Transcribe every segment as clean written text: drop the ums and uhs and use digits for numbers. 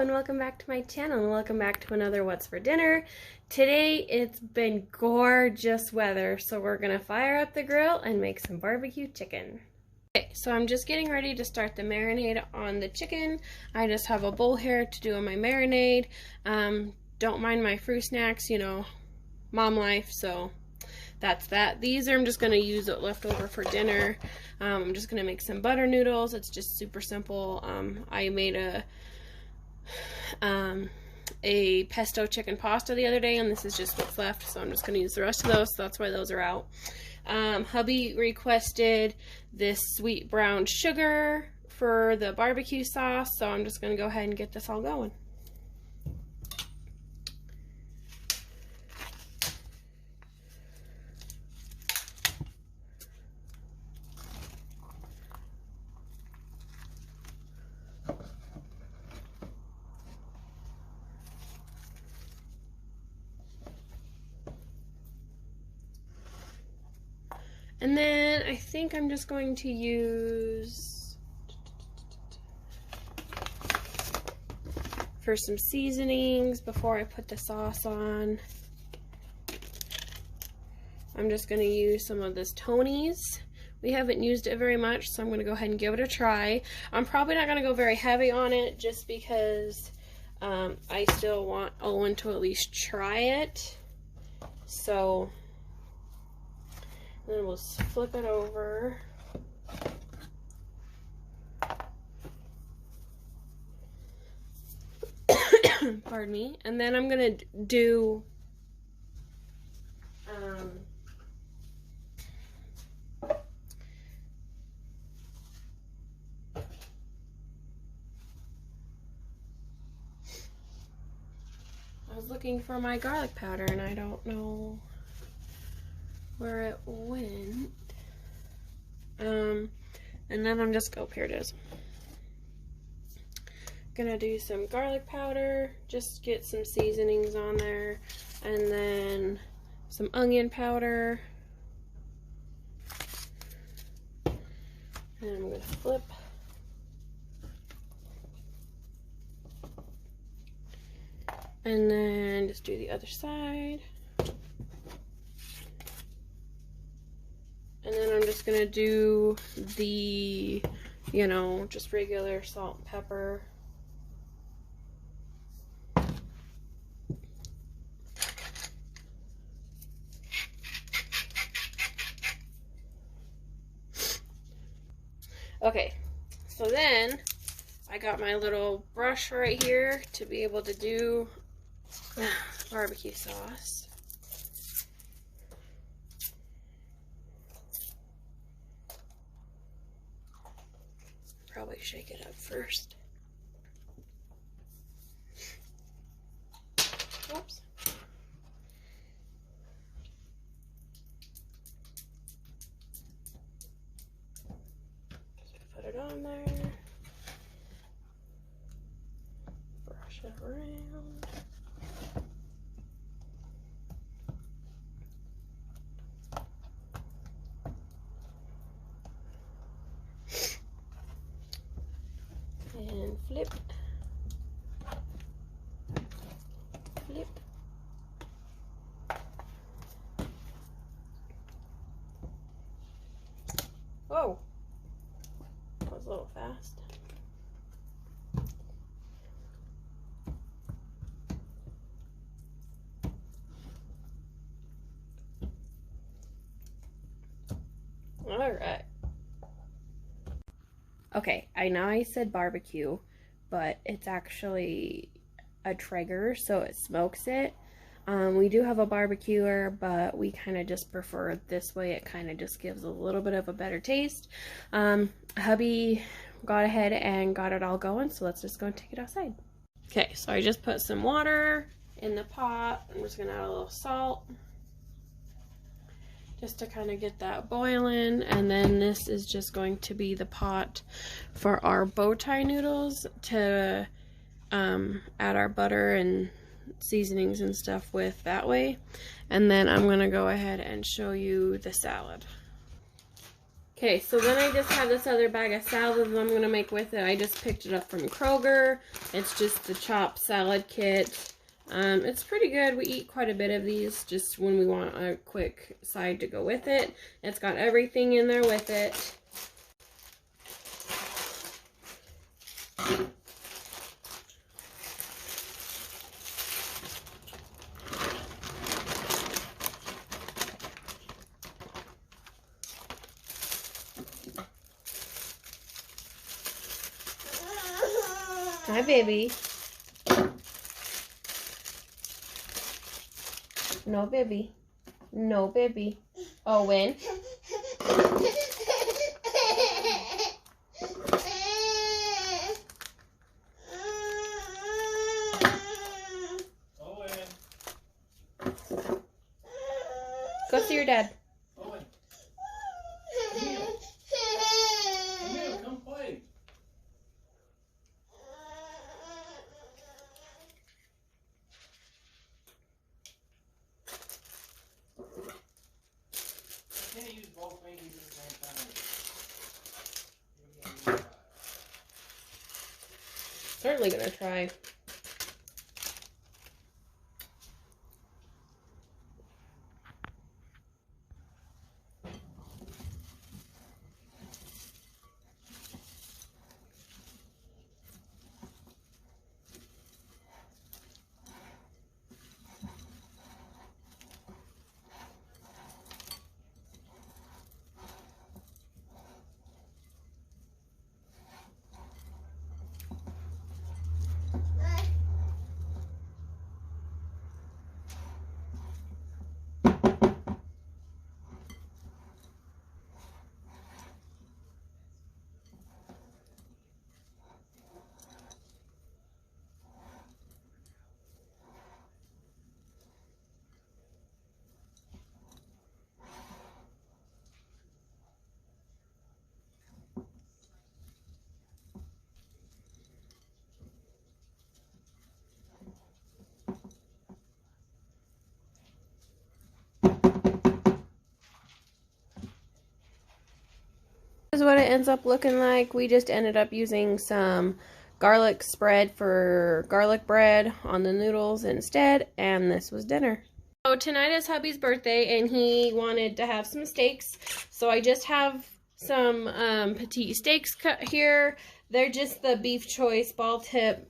and welcome back to my channel and welcome back to another What's for Dinner. Today it's been gorgeous weather, so we're gonna fire up the grill and make some barbecue chicken. Okay, so I'm just getting ready to start the marinade on the chicken. I just have a bowl here to do my marinade. Don't mind my fruit snacks, you know, mom life, so that's that. These are I'm just going to use it left over for dinner. I'm just going to make some butter noodles. It's just super simple. I made a pesto chicken pasta the other day, and this is just what's left, so I'm just going to use the rest of those, so that's why those are out. Hubby requested this sweet brown sugar for the barbecue sauce, so I'm just going to go ahead and get this all going. And then I think I'm just going to use, for some seasonings before I put the sauce on, I'm just going to use some of this Tony's. We haven't used it very much, so I'm going to go ahead and give it a try. I'm probably not going to go very heavy on it just because I still want Owen to at least try it. So then we'll flip it over. Pardon me. And then I'm gonna do I was looking for my garlic powder and I don't know where it went. And then I'm just, oh, here it is. Gonna do some garlic powder, just get some seasonings on there, and then some onion powder. And I'm gonna flip. And then just do the other side. And then I'm just gonna do the, you know, just regular salt and pepper. Okay, so then I got my little brush right here to be able to do barbecue sauce. Probably shake it up first. Oops. Put it on there. Brush it around. And flip, flip. Whoa, that was a little fast. All right. Okay, I know I said barbecue, but it's actually a Traeger, so it smokes it. We do have a barbecuer, but we kind of just prefer it this way. It kind of just gives a little bit of a better taste. Hubby got ahead and got it all going, so let's just go and take it outside. Okay, so I just put some water in the pot. I'm just gonna add a little salt, just to kind of get that boiling. And then this is just going to be the pot for our bow tie noodles to add our butter and seasonings and stuff with that way. And then I'm gonna go ahead and show you the salad. Okay, so then I just have this other bag of salad that I'm going to make with it. I just picked it up from Kroger. It's just the chopped salad kit. It's pretty good. We eat quite a bit of these just when we want a quick side to go with it. It's got everything in there with it. Hi, baby. No, baby. No, baby. Owen. Owen. Go see your dad. Owen. Emil. Emil, come play. Can't use both fingers at the same time. Certainly gonna try. This is what it ends up looking like. We just ended up using some garlic spread for garlic bread on the noodles instead, and this was dinner. So tonight is hubby's birthday, and he wanted to have some steaks, so I just have some petite steaks cut here. They're just the beef choice ball tip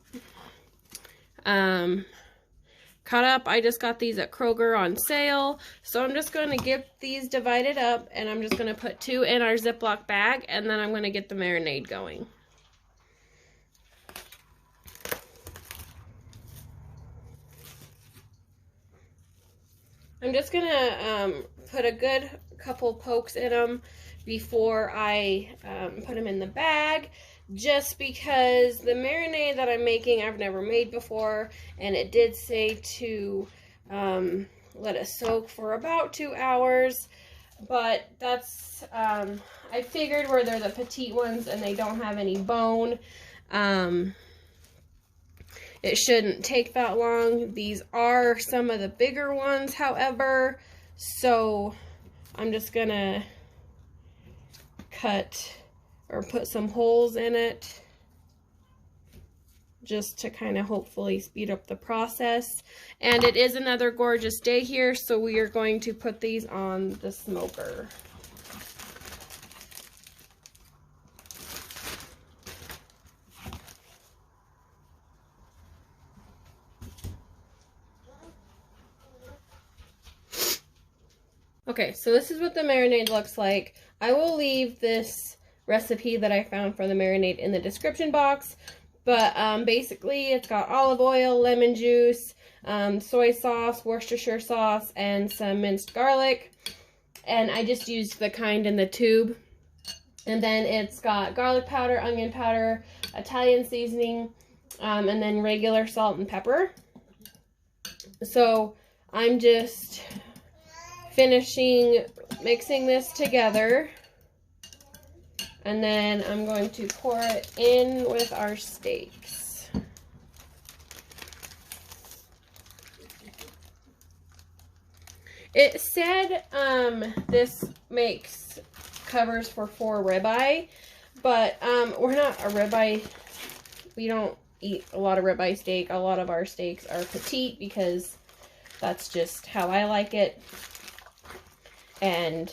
cut up. I just got these at Kroger on sale. So I'm just going to get these divided up, and I'm just going to put 2 in our Ziploc bag, and then I'm going to get the marinade going. I'm just going to put a good couple pokes in them before I put them in the bag, just because the marinade that I'm making I've never made before, and it did say to let it soak for about 2 hours, but that's I figured where they're the petite ones and they don't have any bone, it shouldn't take that long. These are some of the bigger ones, however, so I'm just gonna cut or put some holes in it just to kind of hopefully speed up the process. And it is another gorgeous day here, so we are going to put these on the smoker. Okay, so this is what the marinade looks like. I will leave this recipe that I found for the marinade in the description box, but basically it's got olive oil, lemon juice, soy sauce, Worcestershire sauce, and some minced garlic, and I just used the kind in the tube. And then it's got garlic powder, onion powder, Italian seasoning, and then regular salt and pepper. So I'm just finishing mixing this together, and then I'm going to pour it in with our steaks. It said this makes covers for 4 ribeye, but we're not a ribeye. We don't eat a lot of ribeye steak. A lot of our steaks are petite because that's just how I like it. And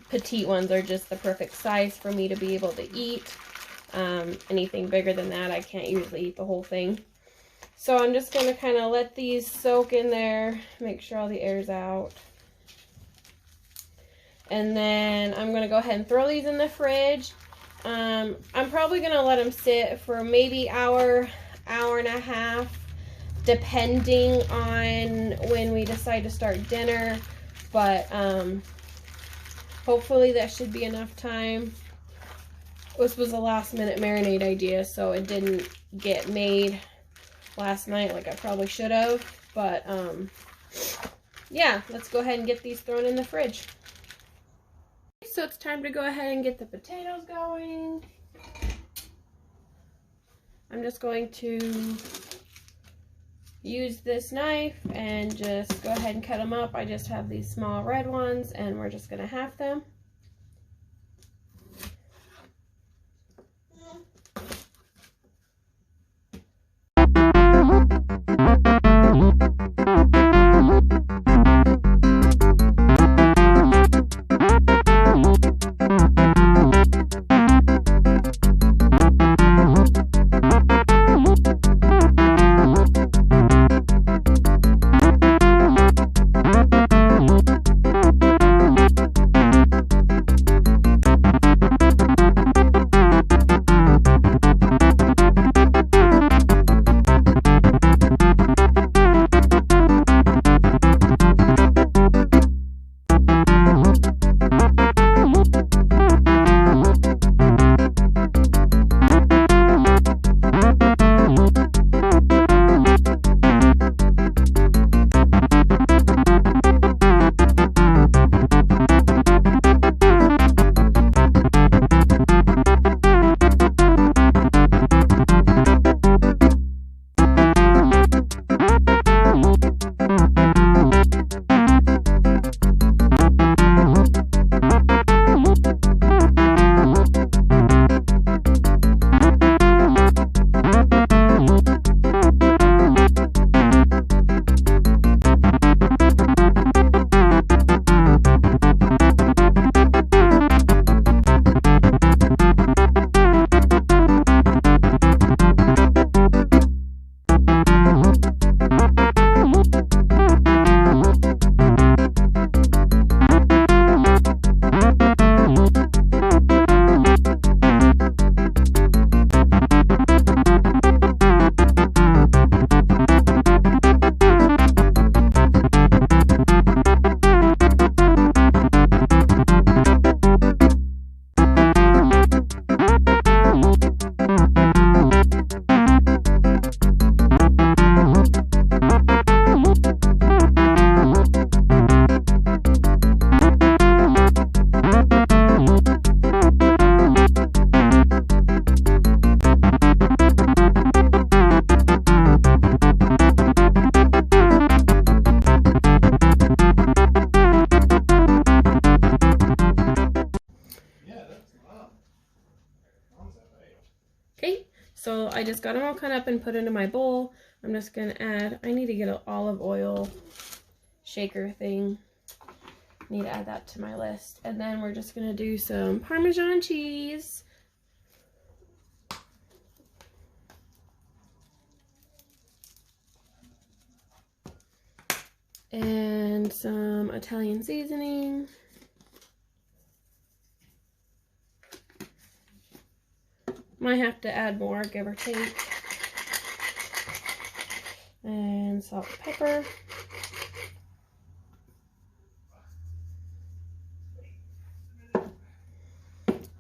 petite ones are just the perfect size for me to be able to eat. Anything bigger than that, I can't usually eat the whole thing. So I'm just going to kind of let these soak in there, make sure all the air's out. And then I'm going to go ahead and throw these in the fridge. I'm probably going to let them sit for maybe hour and a half, depending on when we decide to start dinner. But hopefully that should be enough time. This was a last minute marinade idea, so it didn't get made last night like I probably should have. But yeah, let's go ahead and get these thrown in the fridge. So it's time to go ahead and get the potatoes going. I'm just going to use this knife and just go ahead and cut them up. I just have these small red ones and we're just going to half them. So I just got them all cut up and put into my bowl. I'm just going to add, I need to get an olive oil shaker thing. Need to add that to my list. And then we're just going to do some Parmesan cheese. And some Italian seasoning. Might have to add more, give or take. And salt and pepper.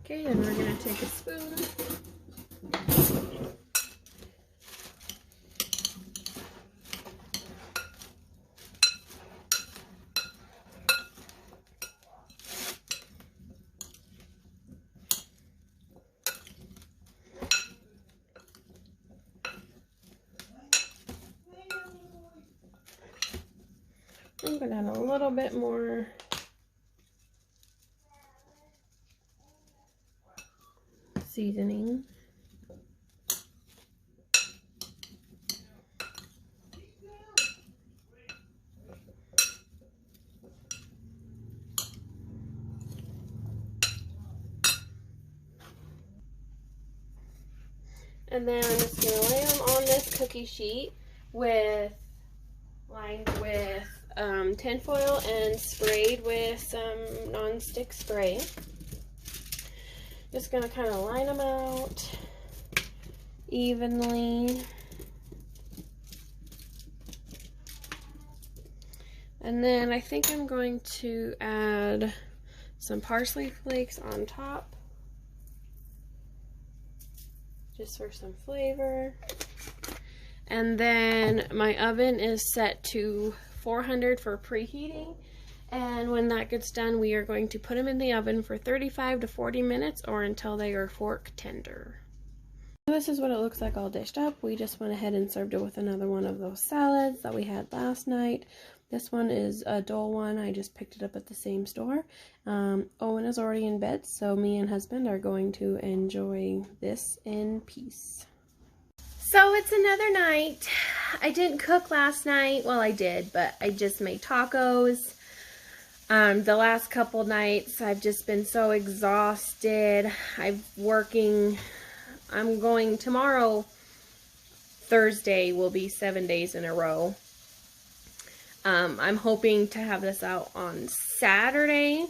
Okay, and we're going to take a spoon. I'm going to add a little bit more. seasoning. And then I'm just going to lay them on this cookie sheet lined with tinfoil and sprayed with some non-stick spray. Just going to kind of line them out evenly. And then I think I'm going to add some parsley flakes on top, just for some flavor. And then my oven is set to 400 for preheating. And when that gets done, we are going to put them in the oven for 35 to 40 minutes or until they are fork tender. This is what it looks like all dished up. We just went ahead and served it with another one of those salads that we had last night. This one is a Dole one. I just picked it up at the same store. Owen is already in bed, so me and husband are going to enjoy this in peace. So it's another night. I didn't cook last night. Well, I did, but I just made tacos. The last couple nights, I've just been so exhausted. I'm going tomorrow, Thursday, will be 7 days in a row. I'm hoping to have this out on Saturday.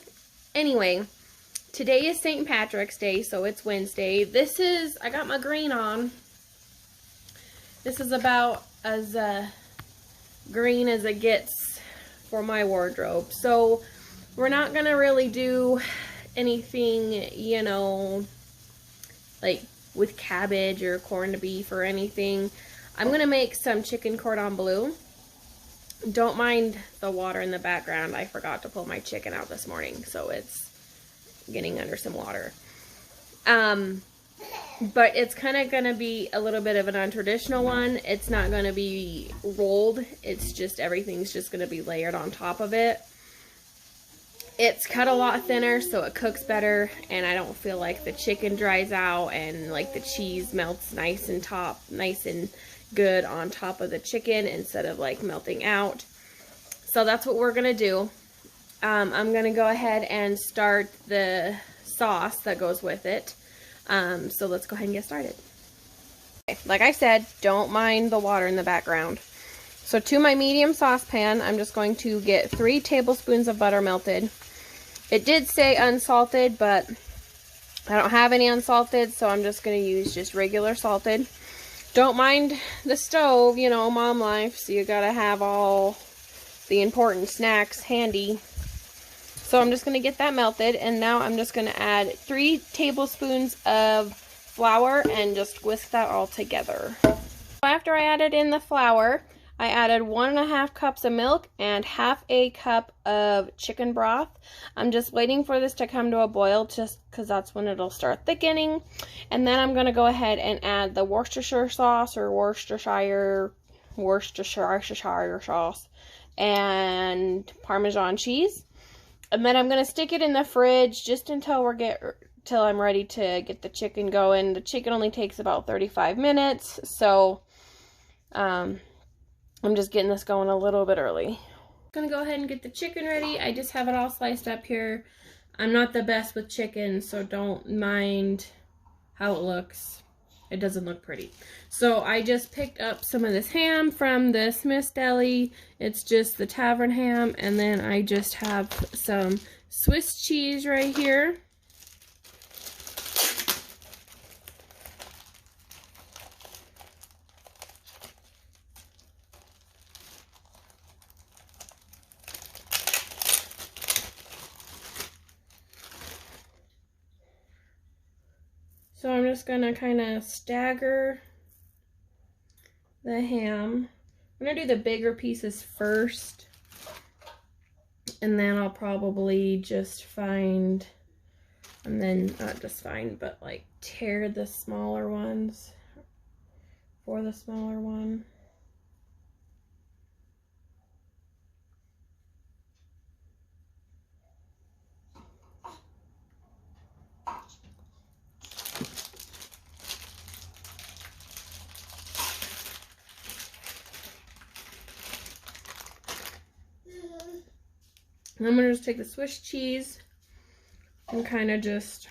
Anyway, today is St. Patrick's Day, so it's Wednesday. I got my green on. This is about as green as it gets for my wardrobe. So we're not going to really do anything, you know, like with cabbage or corned beef or anything. I'm going to make some chicken cordon bleu. Don't mind the water in the background. I forgot to pull my chicken out this morning, so it's getting under some water. But it's kind of going to be a little bit of an untraditional one. It's not going to be rolled. It's just, everything's just going to be layered on top of it. It's cut a lot thinner, so it cooks better, and I don't feel like the chicken dries out and like the cheese melts nice and good on top of the chicken instead of like melting out. So that's what we're gonna do. I'm gonna go ahead and start the sauce that goes with it. So let's go ahead and get started. Okay, like I said, don't mind the water in the background. So to my medium saucepan, I'm just going to get 3 tablespoons of butter melted. It did say unsalted, but I don't have any unsalted, so I'm just going to use just regular salted. Don't mind the stove, you know, mom life, so you gotta have all the important snacks handy. So I'm just gonna get that melted, and now I'm just gonna add 3 tablespoons of flour and just whisk that all together. After I added in the flour, I added 1.5 cups of milk and 1/2 cup of chicken broth. I'm just waiting for this to come to a boil just because that's when it'll start thickening. And then I'm going to go ahead and add the Worcestershire sauce or Worcestershire sauce and Parmesan cheese. And then I'm going to stick it in the fridge just until till I'm ready to get the chicken going. The chicken only takes about 35 minutes, so I'm just getting this going a little bit early. I'm gonna go ahead and get the chicken ready. I just have it all sliced up here. I'm not the best with chicken, so don't mind how it looks. It doesn't look pretty. So I just picked up some of this ham from the Smith's Deli. It's just the tavern ham, and then I just have some Swiss cheese right here. So I'm just going to kind of stagger the ham. I'm going to do the bigger pieces first, and then I'll probably just find, and then not just find, but like tear the smaller ones for the smaller one. And I'm gonna just take the Swiss cheese and kind of just.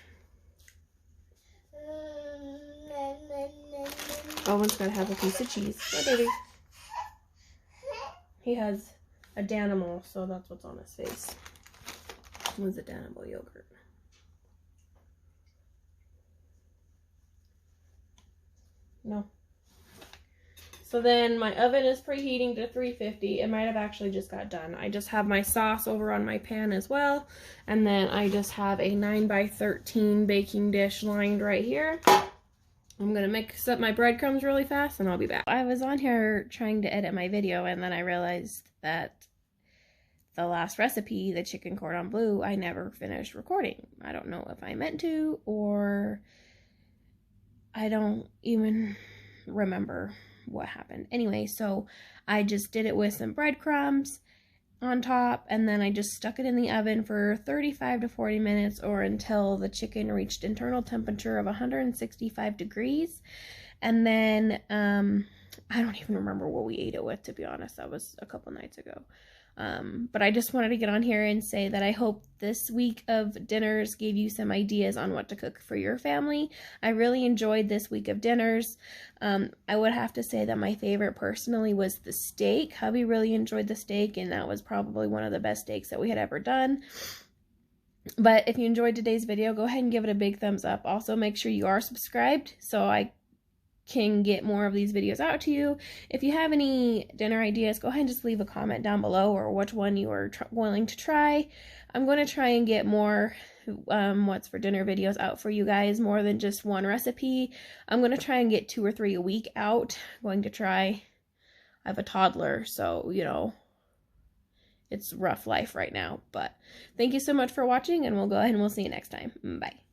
Owen's gotta have a piece of cheese. Hey, baby. He has a Danimal, so that's what's on his face. It was a Danimal yogurt. No. So then my oven is preheating to 350. It might have actually just got done. I just have my sauce over on my pan as well. And then I just have a 9x13 baking dish lined right here. I'm going to mix up my breadcrumbs really fast and I'll be back. I was on here trying to edit my video and then I realized that the last recipe, the chicken cordon bleu, I never finished recording. I don't know if I meant to or I don't even remember what happened. Anyway, so I just did it with some breadcrumbs on top and then I just stuck it in the oven for 35 to 40 minutes or until the chicken reached internal temperature of 165 degrees. And then I don't even remember what we ate it with, to be honest. That was a couple nights ago. But I just wanted to get on here and say that I hope this week of dinners gave you some ideas on what to cook for your family. I really enjoyed this week of dinners. I would have to say that my favorite personally was the steak. Hubby really enjoyed the steak and that was probably one of the best steaks that we had ever done. But if you enjoyed today's video, go ahead and give it a big thumbs up. Also, make sure you are subscribed so I can get more of these videos out to you. If you have any dinner ideas, go ahead and just leave a comment down below or which one you are willing to try. I'm going to try and get more what's for dinner videos out for you guys, more than just one recipe. I'm going to try and get 2 or 3 a week out. I'm going to try. I have a toddler, so you know, it's rough life right now. But thank you so much for watching and we'll go ahead and we'll see you next time. Bye.